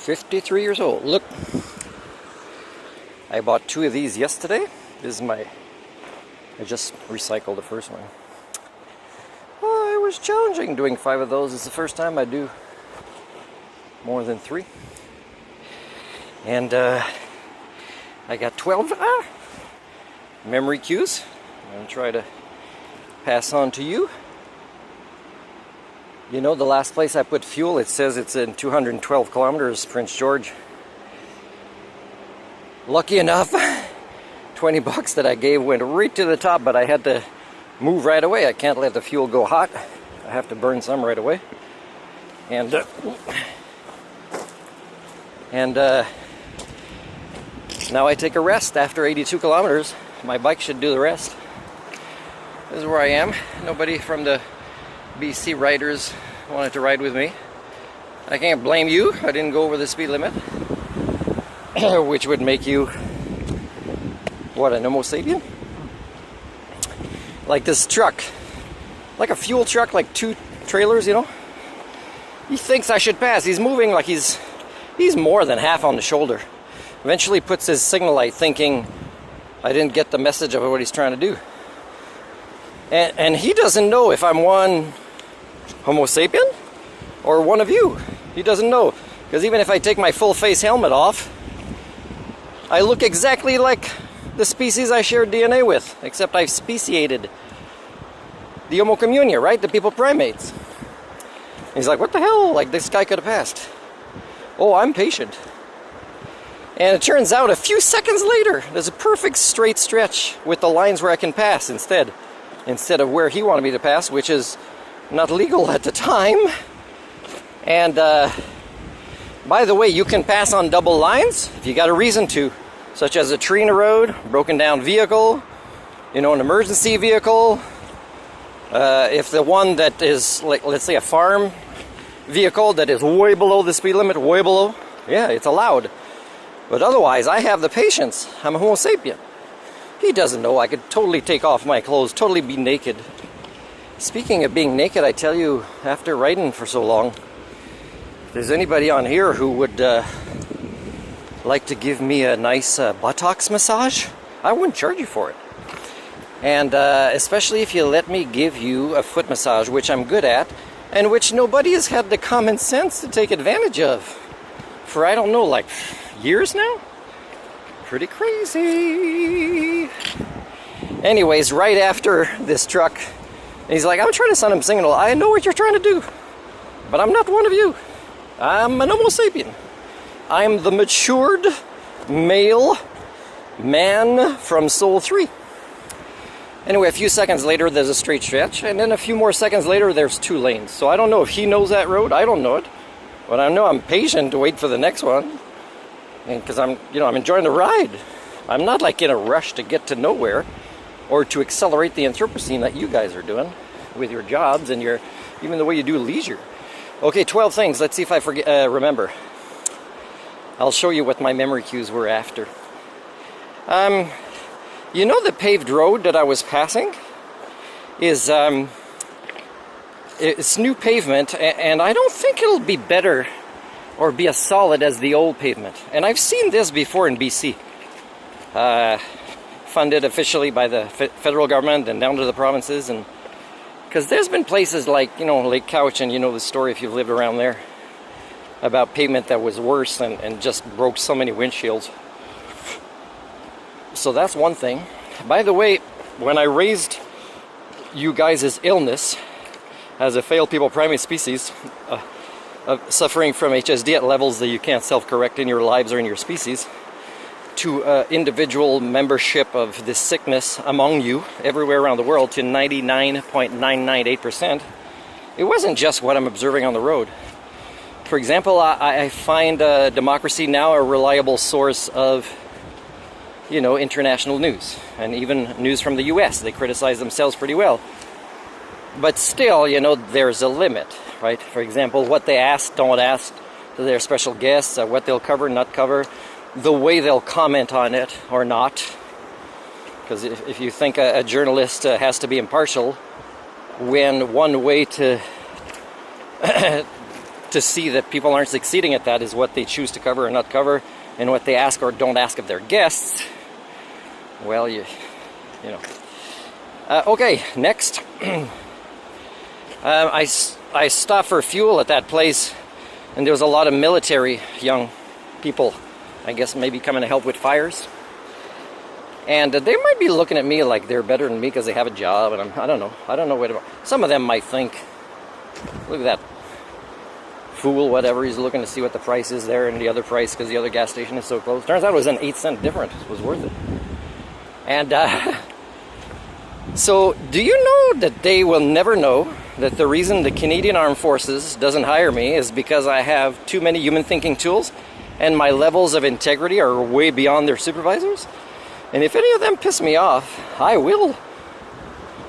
53 years old. Look, I bought 2 of these yesterday. This is I just recycled the first one. Oh, it was challenging doing 5 of those. It's the first time I do more than 3. And I got 12 memory cues. I'm going to try to pass on to you. You know, the last place I put fuel, it says it's in 212 kilometers, Prince George. Lucky enough, 20 bucks that I gave went right to the top, but I had to move right away. I can't let the fuel go hot. I have to burn some right away. And now I take a rest after 82 kilometers. My bike should do the rest. This is where I am. Nobody from the BC riders wanted to ride with me. I can't blame you. I didn't go over the speed limit, which would make you, what, an Homo sapien? Like this truck, like a fuel truck, like 2 trailers, you know? He thinks I should pass. He's moving like he's more than half on the shoulder. Eventually puts his signal light thinking I didn't get the message of what he's trying to do. And he doesn't know if I'm one Homo sapien or one of you. He doesn't know. Because even if I take my full face helmet off, I look exactly like the species I share DNA with, except I've speciated the Homo communia, right? The People-Primates. He's like, what the hell? Like, this guy could have passed. Oh, I'm patient. And it turns out a few seconds later, there's a perfect straight stretch with the lines where I can pass instead of where he wanted me to pass, which is not legal at the time. And by the way, you can pass on double lines if you got a reason to, such as a tree in a road, broken down vehicle, you know, an emergency vehicle. If the one that is, like, let's say a farm vehicle that is way below the speed limit, way below, yeah, it's allowed. But otherwise, I have the patience. I'm a Homo sapien. He doesn't know. I could totally take off my clothes, totally be naked. Speaking of being naked, I tell you, after riding for so long, if there's anybody on here who would like to give me a nice buttocks massage, I wouldn't charge you for it. And especially if you let me give you a foot massage, which I'm good at, and which nobody has had the common sense to take advantage of for, I don't know, like years now? Pretty crazy. Anyways, right after this truck, he's like, I'm trying to send him signal. I know what you're trying to do, but I'm not one of you. I'm an Homo sapien. I'm the matured male man from Soul 3. Anyway, a few seconds later, there's a straight stretch, and then a few more seconds later, there's 2 lanes. So I don't know if he knows that road. I don't know it. But I know I'm patient to wait for the next one. And because I'm enjoying the ride. I'm not like in a rush to get to nowhere or to accelerate the Anthropocene that you guys are doing with your jobs and even the way you do leisure. Okay, 12 things. Let's see if I remember. I'll show you what my memory cues were after. You know the paved road that I was passing is it's new pavement, and I don't think it'll be better or be as solid as the old pavement. And I've seen this before in BC. Funded officially by the federal government and down to the provinces. And because there's been places like, you know, Lake Couch, and you know the story if you've lived around there, about pavement that was worse and just broke so many windshields. So that's one thing. By the way, when I raised you guys' illness as a failed People-Primate species, suffering from HSD at levels that you can't self-correct in your lives or in your species, to individual membership of this sickness among you everywhere around the world to 99.998%, it wasn't just what I'm observing on the road. For example, I find democracy now a reliable source of, you know, international news, and even news from the US. They criticize themselves pretty well. But still, you know, there's a limit, right? For example, what they ask, don't ask to their special guests, what they'll cover, not cover, the way they'll comment on it or not. Because if you think a journalist has to be impartial, when one way to to see that people aren't succeeding at that is what they choose to cover or not cover, and what they ask or don't ask of their guests. Well, you know. Okay, next. I stopped for fuel at that place, and there was a lot of military young people, I guess maybe coming to help with fires. And they might be looking at me like they're better than me because they have a job, and I don't know what. Some of them might think, look at that fool, whatever, he's looking to see what the price is there and the other price because the other gas station is so close. Turns out it was an 8-cent difference. It was worth it. And so do you know that they will never know that the reason the Canadian Armed Forces doesn't hire me is because I have too many human thinking tools and my levels of integrity are way beyond their supervisors? And if any of them piss me off, I will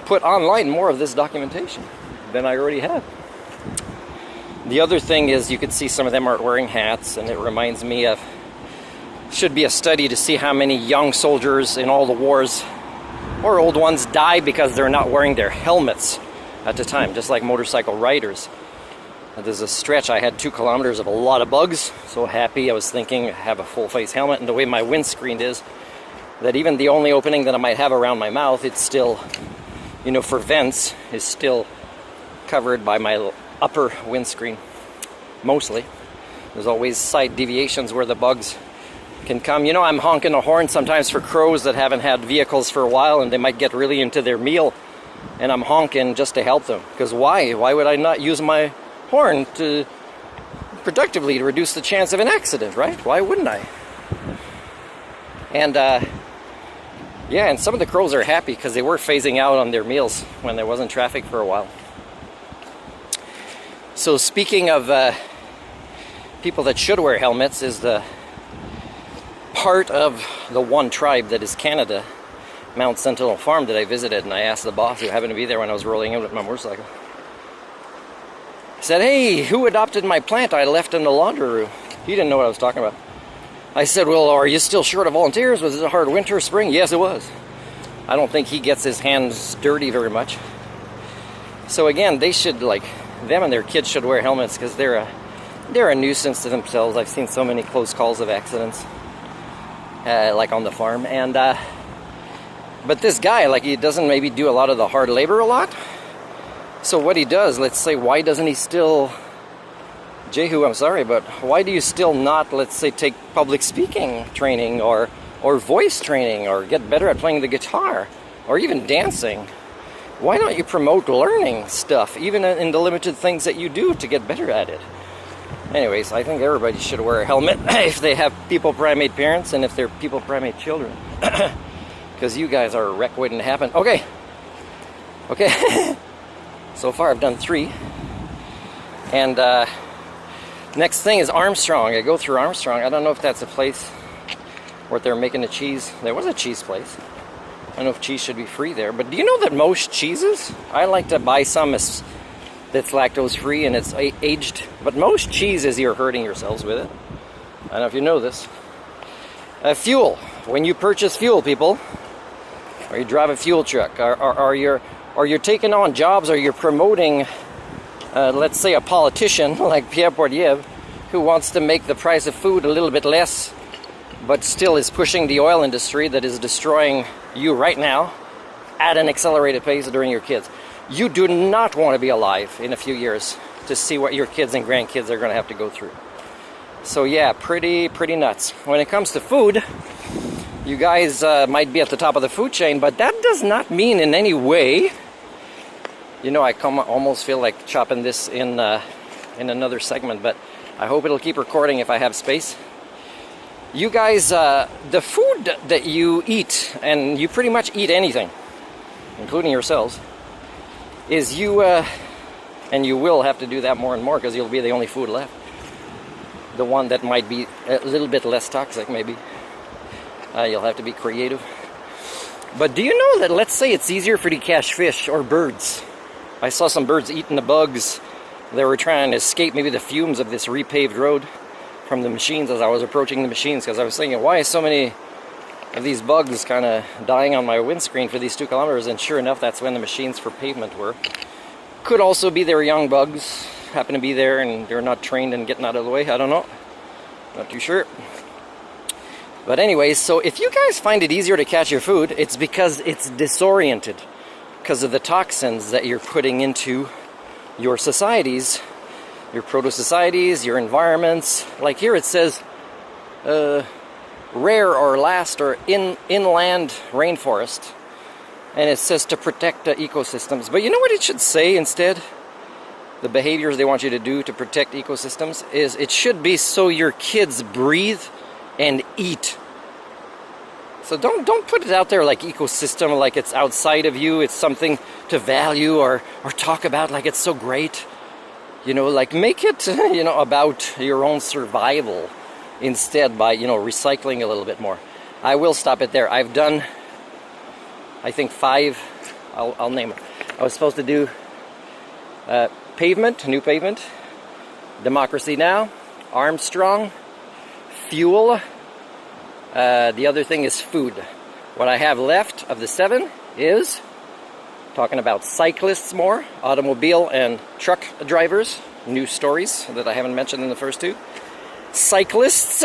put online more of this documentation than I already have. The other thing is you could see some of them aren't wearing hats, and it reminds me of, should be a study to see how many young soldiers in all the wars, or old ones, die because they're not wearing their helmets at the time, just like motorcycle riders. There's a stretch, I had 2 kilometers of a lot of bugs, so happy I was thinking have a full face helmet, and the way my windscreen is, that even the only opening that I might have around my mouth, it's still, you know, for vents, is still covered by my upper windscreen, mostly. There's always side deviations where the bugs can come. You know, I'm honking a horn sometimes for crows that haven't had vehicles for a while, and they might get really into their meal, and I'm honking just to help them. Because why? Why would I not use my horn to productively to reduce the chance of an accident, right? Why wouldn't I? And yeah, and some of the crows are happy because they were phasing out on their meals when there wasn't traffic for a while. So speaking of people that should wear helmets, is the part of the one tribe that is Canada, Mount Sentinel Farm, that I visited, and I asked the boss, who happened to be there when I was rolling in with my motorcycle. I said, hey, who adopted my plant I left in the laundry room? He didn't know what I was talking about. I said, well, are you still short of volunteers? Was it a hard winter or spring? Yes, it was. I don't think he gets his hands dirty very much. So again, they should, like, them and their kids should wear helmets because they're a nuisance to themselves. I've seen so many close calls of accidents, like on the farm. And but this guy, like, he doesn't maybe do a lot of the hard labor a lot. So what he does, let's say, why doesn't he still... Jehu, I'm sorry, but why do you still not, let's say, take public speaking training or voice training or get better at playing the guitar or even dancing? Why don't you promote learning stuff, even in the limited things that you do to get better at it? Anyways, I think everybody should wear a helmet if they have people-primate parents and if they're people-primate children. Because you guys are a wreck waiting to happen. Okay. So far I've done 3. And next thing is Armstrong. I go through Armstrong. I don't know if that's a place where they're making the cheese. There was a cheese place. I don't know if cheese should be free there. But do you know that most cheeses, I like to buy some that's lactose free and it's aged. But most cheeses, you're hurting yourselves with it. I don't know if you know this. Fuel. When you purchase fuel, people, or you drive a fuel truck, or you're taking on jobs, or you're promoting... let's say a politician like Pierre Poilievre, who wants to make the price of food a little bit less, but still is pushing the oil industry that is destroying you right now at an accelerated pace during your kids. You do not want to be alive in a few years to see what your kids and grandkids are going to have to go through. So yeah, pretty nuts. When it comes to food, you guys might be at the top of the food chain, but that does not mean in any way... You know, I almost feel like chopping this in another segment, but I hope it'll keep recording if I have space. You guys, the food that you eat, and you pretty much eat anything, including yourselves, is you, and you will have to do that more and more because you'll be the only food left. The one that might be a little bit less toxic, maybe. You'll have to be creative. But do you know that, let's say it's easier for you to catch fish or birds? I saw some birds eating the bugs. They were trying to escape maybe the fumes of this repaved road from the machines as I was approaching the machines, because I was thinking, why is so many of these bugs kind of dying on my windscreen for these 2 kilometers? And sure enough, that's when the machines for pavement were. Could also be their young bugs. happen to be there and they're not trained in getting out of the way. I don't know. Not too sure. But anyways, so if you guys find it easier to catch your food, it's because it's disoriented because of the toxins that you're putting into your societies, your proto-societies, your environments. Like here it says rare or last or inland rainforest. And it says to protect ecosystems. But you know what it should say instead? The behaviors they want you to do to protect ecosystems is it should be so your kids breathe and eat. So don't put it out there like ecosystem, like it's outside of you, it's something to value or talk about like it's so great. You know, like make it, you know, about your own survival instead by, you know, recycling a little bit more. I will stop it there. I've done, I think 5, I'll name it. I was supposed to do pavement, new pavement, Democracy Now, Armstrong, fuel, the other thing is food. What I have left of the 7 is talking about cyclists more, automobile and truck drivers, new stories that I haven't mentioned in the first 2. Cyclists,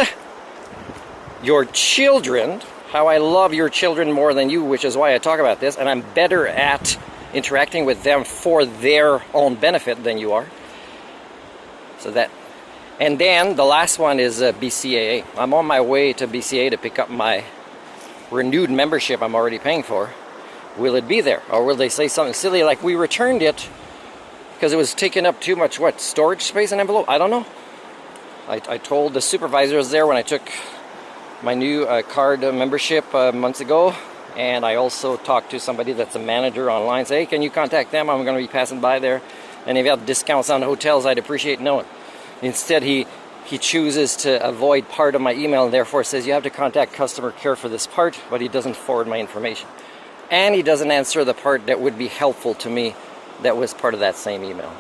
your children, how I love your children more than you, which is why I talk about this, and I'm better at interacting with them for their own benefit than you are. So that, and then the last one is BCAA. I'm on my way to BCAA to pick up my renewed membership I'm already paying for. Will it be there? Or will they say something silly like we returned it because it was taking up too much, what, storage space and envelope? I don't know. I told the supervisors there when I took my new card membership months ago, and I also talked to somebody that's a manager online. Say, hey, can you contact them? I'm going to be passing by there. And if you have discounts on hotels, I'd appreciate knowing. Instead, he chooses to avoid part of my email and therefore says you have to contact customer care for this part, but he doesn't forward my information. And he doesn't answer the part that would be helpful to me that was part of that same email.